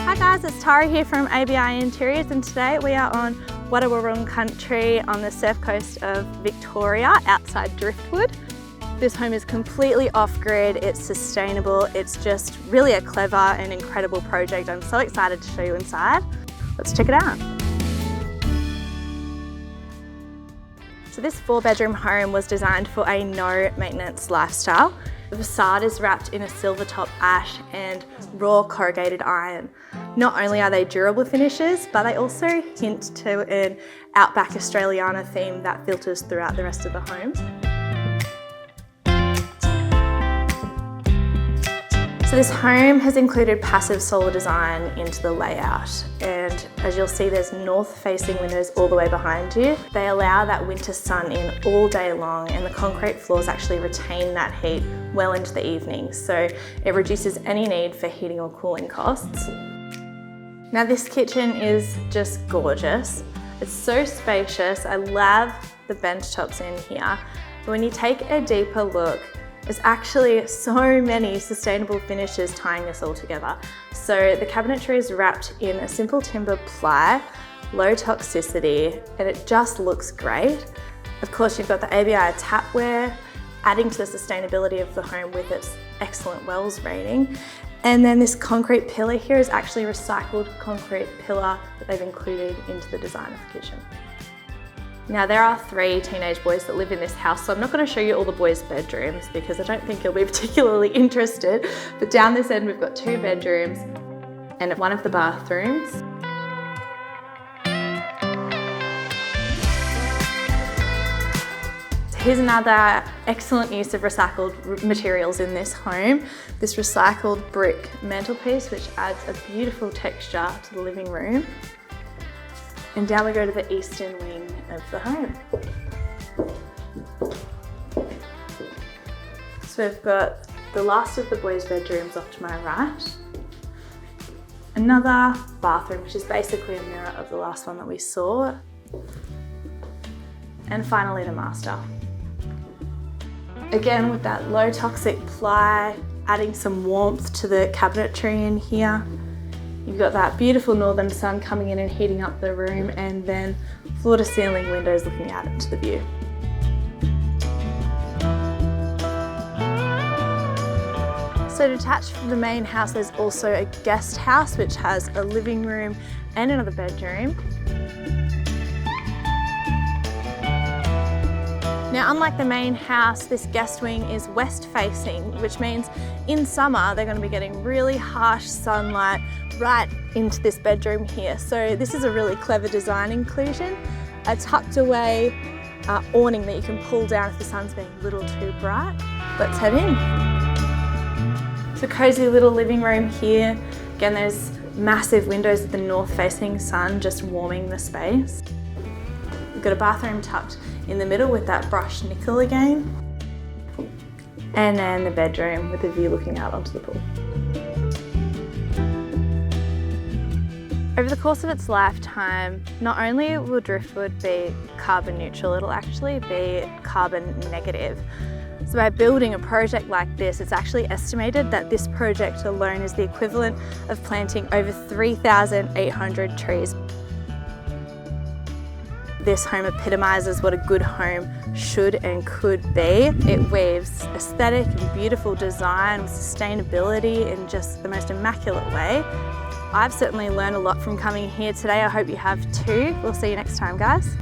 Hi guys, it's Tara here from ABI Interiors, and today we are on Wadawurrung Country on the surf coast of Victoria outside Driftwood. This home is completely off-grid, it's sustainable, it's just really a clever and incredible project. I'm so excited to show you inside. Let's check it out. So this 4-bedroom home was designed for a no-maintenance lifestyle. The facade is wrapped in a silver top ash and raw corrugated iron. Not only are they durable finishes, but they also hint to an outback Australiana theme that filters throughout the rest of the home. So this home has included passive solar design into the layout, and as you'll see, there's north-facing windows all the way behind you. They allow that winter sun in all day long, and the concrete floors actually retain that heat well into the evening, so it reduces any need for heating or cooling costs. Now this kitchen is just gorgeous. It's so spacious. I love the bench tops in here, but when you take a deeper look, there's actually so many sustainable finishes tying this all together. So the cabinetry is wrapped in a simple timber ply, low toxicity, and it just looks great. Of course, you've got the ABI tapware, adding to the sustainability of the home with its excellent WELS rating. And then this concrete pillar here is actually a recycled concrete pillar that they've included into the design of the kitchen. Now there are 3 teenage boys that live in this house, so I'm not going to show you all the boys' bedrooms because I don't think you'll be particularly interested. But down this end we've got 2 bedrooms and one of the bathrooms. So here's another excellent use of recycled materials in this home. This recycled brick mantelpiece, which adds a beautiful texture to the living room. And down we go to the eastern wing of the home. So we've got the last of the boys' bedrooms off to my right. Another bathroom, which is basically a mirror of the last one that we saw. And finally the master. Again, with that low toxic ply, adding some warmth to the cabinetry in here. You've got that beautiful northern sun coming in and heating up the room, and then floor to ceiling windows looking out into the view. So detached from the main house, there's also a guest house which has a living room and another bedroom. Now, unlike the main house, this guest wing is west facing, which means in summer they're going to be getting really harsh sunlight right into this bedroom here. So this is a really clever design inclusion. A tucked away awning that you can pull down if the sun's being a little too bright. Let's head in. It's a cozy little living room here. Again, there's massive windows with the north facing sun just warming the space. We've got a bathroom tucked in the middle with that brushed nickel again. And then the bedroom with a view looking out onto the pool. Over the course of its lifetime, not only will Driftwood be carbon neutral, it'll actually be carbon negative. So by building a project like this, it's actually estimated that this project alone is the equivalent of planting over 3,800 trees. This home epitomises what a good home should and could be. It weaves aesthetic and beautiful design with sustainability in just the most immaculate way. I've certainly learned a lot from coming here today. I hope you have too. We'll see you next time, guys.